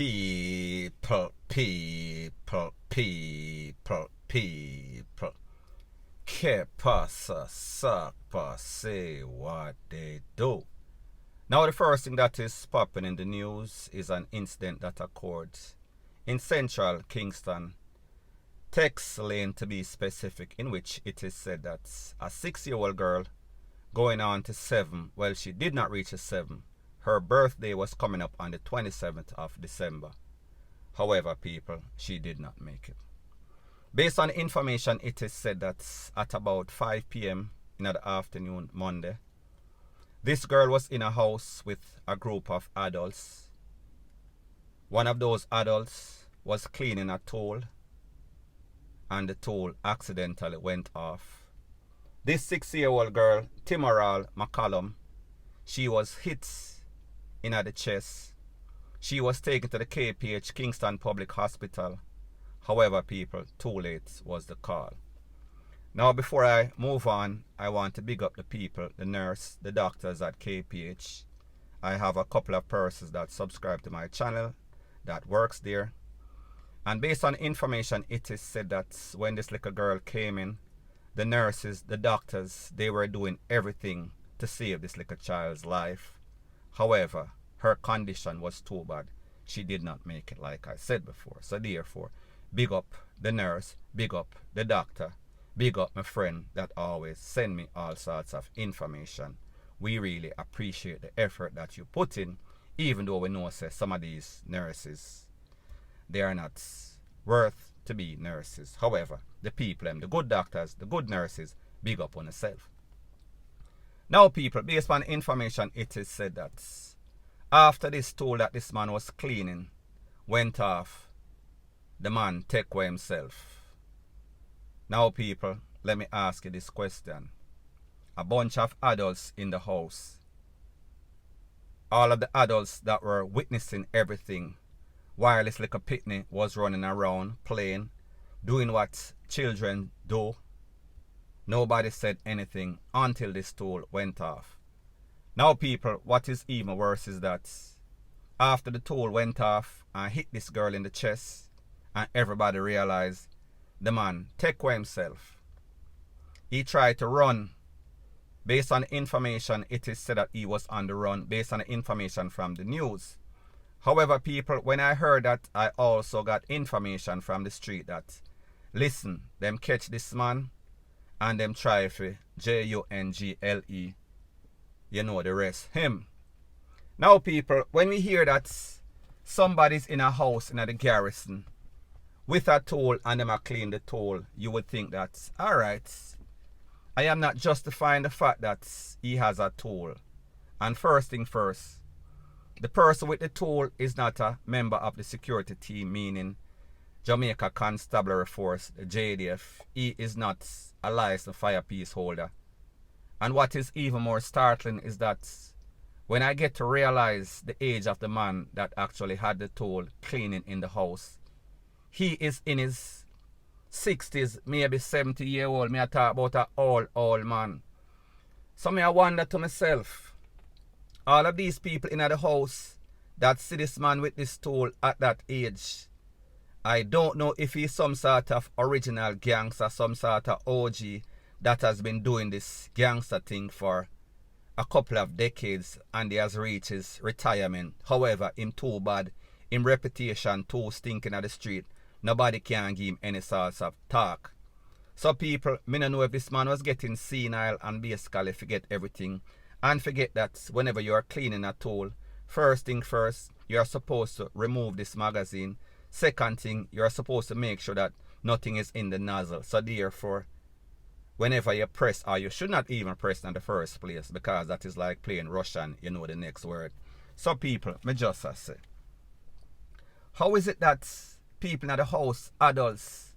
People. Que pasa, sapa, say what they do. Now the first thing that is popping in the news is an incident that occurred in central Kingston, Tex Lane to be specific, in which it is said that a 6-year-old girl going on to 7, well, she did not reach a 7. Her birthday was coming up on the 27th of December. However, people, she did not make it. Based on information, it is said that at about 5 p.m. in the afternoon, Monday, this girl was in a house with a group of adults. One of those adults was cleaning a tool, and the tool accidentally went off. This 6-year-old girl, Timoral McCallum, she was hit in the chest. She was taken to the KPH Kingston Public Hospital. However, people, too late was the call. Now, before I move on, I want to big up the people, the nurse, the doctors at KPH. I have a couple of persons that subscribe to my channel that works there. And based on information, it is said that when this little girl came in, the nurses, the doctors, they were doing everything to save this little child's life. However, her condition was too bad. She did not make it, like I said before. So therefore, big up the nurse, big up the doctor, big up my friend that always send me all sorts of information. We really appreciate the effort that you put in, even though we know say some of these nurses, they are not worth to be nurses. However, the people, the good doctors, the good nurses, big up on yourself. Now, people, based on information, it is said that after this tool that this man was cleaning went off, the man take away himself. Now, people, let me ask you this question. A bunch of adults in the house, all of the adults that were witnessing everything, while this little pitney was running around, playing, doing what children do, nobody said anything until this tool went off. Now, people, what is even worse is that after the tool went off and hit this girl in the chest, and everybody realized the man take away himself. He tried to run. Based on information, it is said that he was on the run, based on the information from the news. However, people, when I heard that, I also got information from the street that, listen, them catch this man and them try for CUED. You know the rest. Him. Now, people, when we hear that somebody's in a house in the garrison with a tool and them are clean the tool, you would think that, alright, I am not justifying the fact that he has a tool. And first thing first, the person with the tool is not a member of the security team, meaning Jamaica Constabulary Force, the JDF. He is not a licensed firepiece holder. And what is even more startling is that when I get to realize the age of the man that actually had the tool cleaning in the house, he is in his 60s, maybe 70-year-old. Me I talk about an old man. So me I wonder to myself, all of these people in the house that see this man with this tool at that age, I don't know if he's some sort of original gangster, some sort of OG that has been doing this gangster thing for a couple of decades and he has reached his retirement. However, him too bad, him reputation too stinking at the street. Nobody can give him any sort of talk. So people, me don't know if this man was getting senile and basically forget everything. And forget that whenever you are cleaning a tool, first thing first, you are supposed to remove this magazine. Second thing, you are supposed to make sure that nothing is in the nozzle. So therefore, whenever you press, or you should not even press in the first place, because that is like playing Russian, you know the next word. So people, me just say, how is it that people in the house, adults,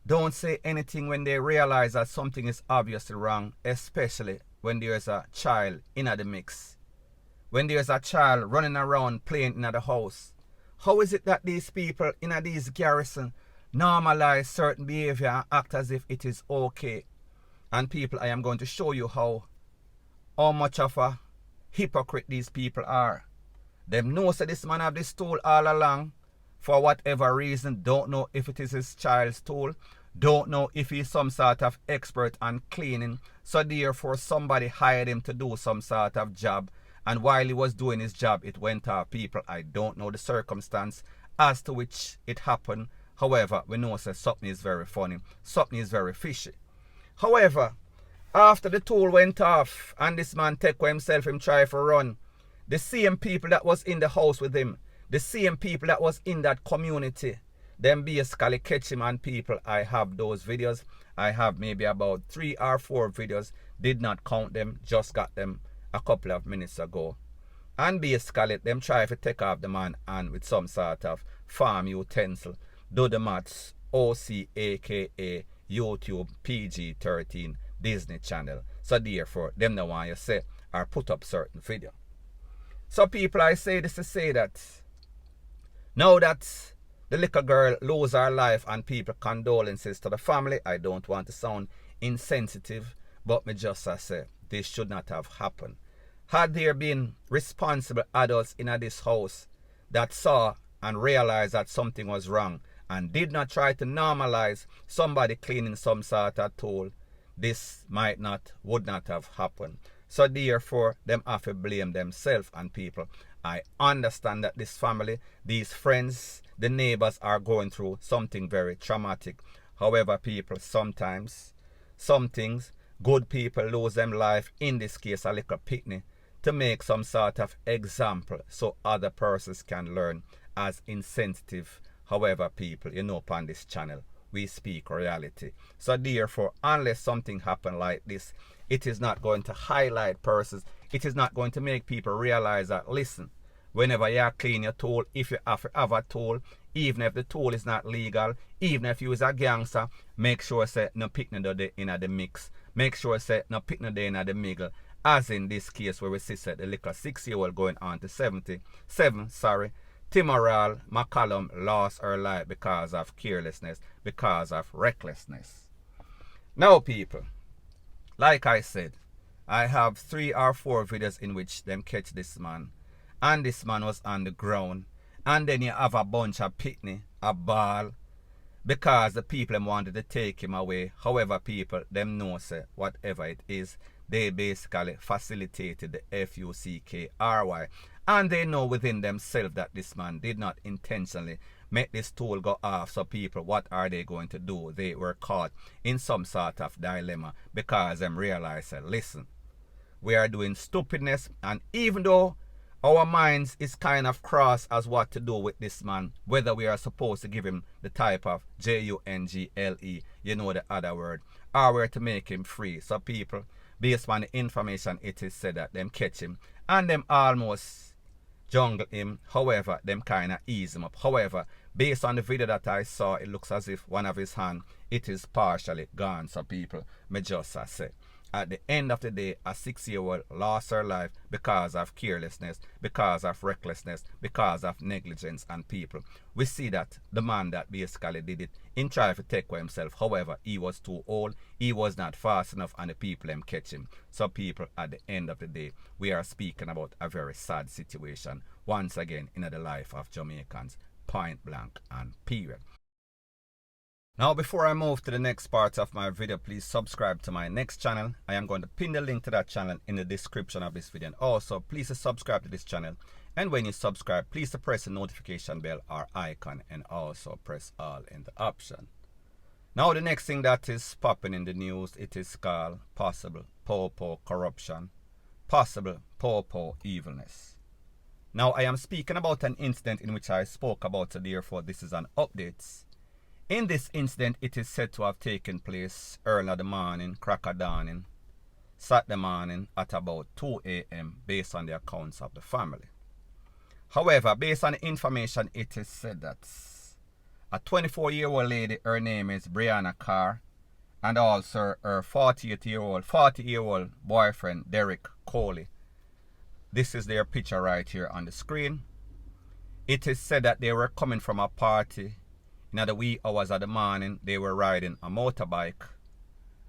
don't say anything when they realize that something is obviously wrong, especially when there's a child in the mix? When there's a child running around playing in the house, how is it that these people in these garrison normalize certain behavior and act as if it is okay? And people, I am going to show you how much of a hypocrite these people are. Them know say this man have this tool all along for whatever reason. Don't know if it is his child's tool. Don't know if he's some sort of expert on cleaning. So therefore somebody hired him to do some sort of job. And while he was doing his job, it went off. People, I don't know the circumstance as to which it happened. However, we know that something is very funny. Something is very fishy. However, after the tool went off and this man take for himself, him try for run, the same people that was in the house with him, the same people that was in that community, them basically catch him. And people, I have those videos. I have maybe about 3 or 4 videos. Did not count them, just got them a couple of minutes ago. And basically, them try to take off the man and with some sort of farm utensil. Do the maths, OC aka YouTube PG-13 Disney Channel. So therefore, them no want you say or put up certain video. So people, I say this to say that now that the little girl lose her life and people condolences to the family, I don't want to sound insensitive, but me just say this should not have happened. Had there been responsible adults in this house that saw and realized that something was wrong and did not try to normalize somebody cleaning some sort of tool, this would not have happened. So therefore, them have to blame themselves. And people, I understand that this family, these friends, the neighbors are going through something very traumatic. However, people, sometimes, some things, good people lose them life, in this case a little picnic, to make some sort of example so other persons can learn as insensitive. However, people, you know, upon this channel, we speak reality. So therefore, unless something happen like this, it is not going to highlight persons. It is not going to make people realize that, listen, whenever you clean your tool, if you have a tool, even if the tool is not legal, even if you is a gangster, make sure say no picnic in the mix. Make sure say no picnic in the middle. As in this case where we see said the little 6-year-old going on to 77, Timoral McCallum lost her life because of carelessness, because of recklessness. Now people, like I said, I have 3 or 4 videos in which them catch this man. And this man was on the ground. And then you have a bunch of picnic, a ball, because the people them wanted to take him away. However, people, them know say whatever it is, they basically facilitated the FUCKRY. And they know within themselves that this man did not intentionally make this tool go off. So people, what are they going to do? They were caught in some sort of dilemma because them realized that, listen, we are doing stupidness. And even though our minds is kind of cross as what to do with this man, whether we are supposed to give him the type of JUNGLE, you know the other word, or we're to make him free. So people, based on the information, it is said that them catch him and them almost jungle him. However, them kind of ease him up. However, based on the video that I saw, it looks as if one of his hand, it is partially gone. So people, me just say, at the end of the day, a 6-year-old lost her life because of carelessness, because of recklessness, because of negligence. And people, we see that the man that basically did it, in trying to take for himself. However, he was too old, he was not fast enough, and the people them catch him. So people, at the end of the day, we are speaking about a very sad situation once again in the life of Jamaicans, point blank and period. Now, before I move to the next part of my video, please subscribe to my next channel. I am going to pin the link to that channel in the description of this video. And also, please subscribe to this channel. And when you subscribe, please press the notification bell or icon and also press all in the option. Now, the next thing that is popping in the news, it is called possible Popo corruption, possible Popo evilness. Now, I am speaking about an incident in which I spoke about, so therefore this is an update. In this incident, it is said to have taken place early in the morning, crack of dawning, Saturday morning at about 2 a.m. based on the accounts of the family. However, based on the information, it is said that a 24-year-old lady, her name is Brianna Carr, and also her 40-year-old boyfriend, Derek Coley. This is their picture right here on the screen. It is said that they were coming from a party. In the wee hours of the morning, they were riding a motorbike.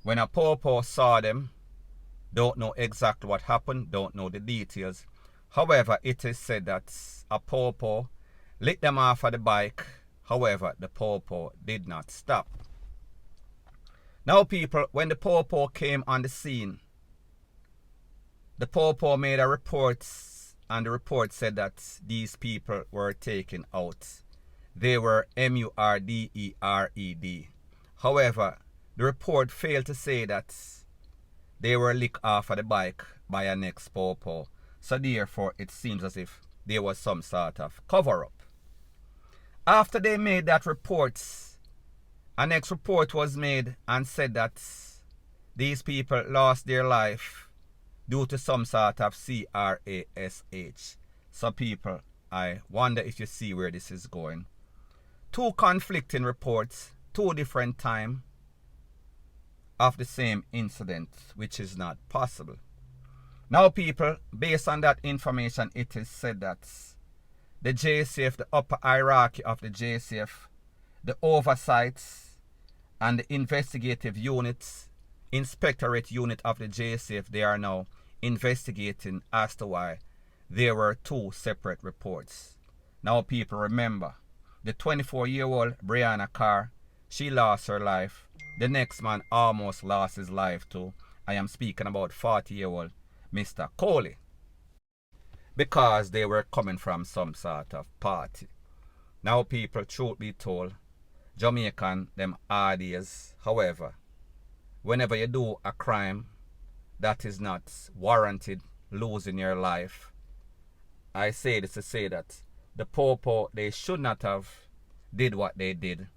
When a Popo saw them, don't know exactly what happened, don't know the details. However, it is said that a popo lit them off of the bike. However, the popo did not stop. Now people, when the popo came on the scene, the popo made a report, and the report said that these people were taken out. They were MVRD3R3R-Of. However, the report failed to say that they were licked off of the bike by a next popo. So therefore, it seems as if there was some sort of cover-up. After they made that report, a next report was made and said that these people lost their life due to some sort of crash. So people, I wonder if you see where this is going. Two conflicting reports, two different times of the same incident, which is not possible. Now people, based on that information, it is said that the JCF, the upper hierarchy of the JCF, the oversights and the investigative units, inspectorate unit of the JCF, they are now investigating as to why there were two separate reports. Now people, remember, the 24-year-old Brianna Carr, she lost her life. The next man almost lost his life too. I am speaking about 40-year-old Mr. Coley, because they were coming from some sort of party. Now people, truth be told, Jamaican, them hard days. However, whenever you do a crime that is not warranted losing your life, I say this to say that the popo, they should not have did what they did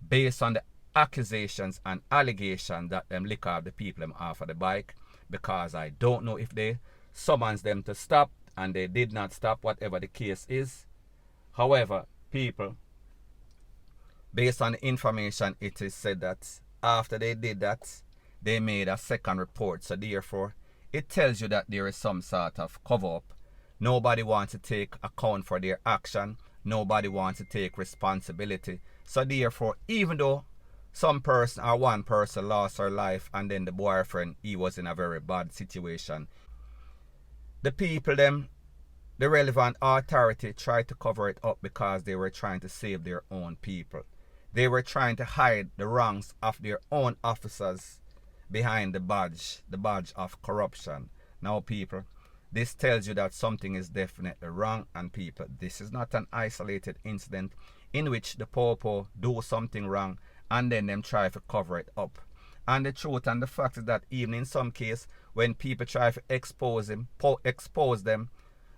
based on the accusations and allegations that them lick off the people them off of the bike, because I don't know if they summons them to stop and they did not stop, whatever the case is. However, people, based on the information, it is said that after they did that, they made a second report. So therefore, it tells you that there is some sort of cover-up. Nobody wants to take account for their action. Nobody wants to take responsibility. So therefore, even though some person or one person lost her life and then the boyfriend, he was in a very bad situation, the people them, the relevant authority tried to cover it up because they were trying to save their own people. They were trying to hide the wrongs of their own officers behind the badge of corruption. Now people, this tells you that something is definitely wrong, and people, this is not an isolated incident in which the popo do something wrong and then them try to cover it up. And the truth and the fact is that even in some case, when people try to expose them,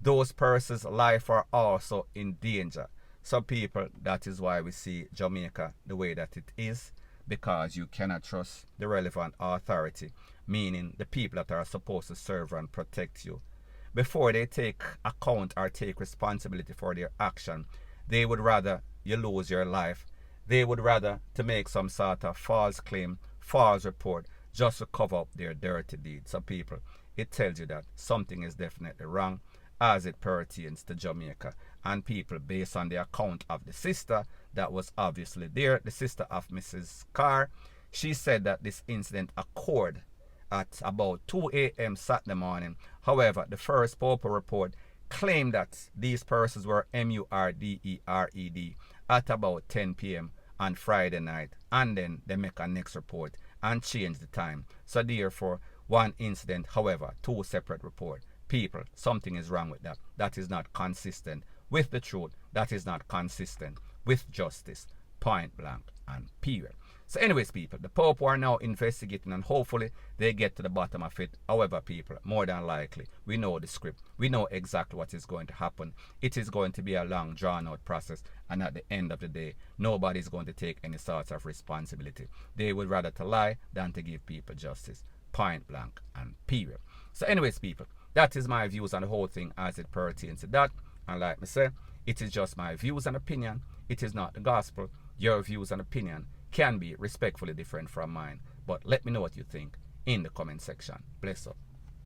those persons' life are also in danger. So people, that is why we see Jamaica the way that it is, because you cannot trust the relevant authority, meaning the people that are supposed to serve and protect you. Before they take account or take responsibility for their action, they would rather you lose your life. They would rather to make some sort of false claim, false report, just to cover up their dirty deeds. So people, it tells you that something is definitely wrong as it pertains to Jamaica. And people, based on the account of the sister that was obviously there, the sister of Mrs. Carr, she said that this incident occurred at about 2 a.m. Saturday morning. However, the first popo report claimed that these persons were MVRD3R3R at about 10 p.m. on Friday night, and then they make a next report and change the time. So therefore, one incident, however, two separate reports. People, something is wrong with that. That is not consistent with the truth. That is not consistent with justice. Point blank and period. So anyways, people, the popo are now investigating, and hopefully they get to the bottom of it. However, people, more than likely, we know the script. We know exactly what is going to happen. It is going to be a long, drawn-out process, and at the end of the day, nobody is going to take any sort of responsibility. They would rather to lie than to give people justice. Point blank and period. So anyways, people, that is my views on the whole thing as it pertains to that. And like I said, it is just my views and opinion. It is not the gospel. Your views and opinion can be respectfully different from mine. But let me know what you think in the comment section. Bless up.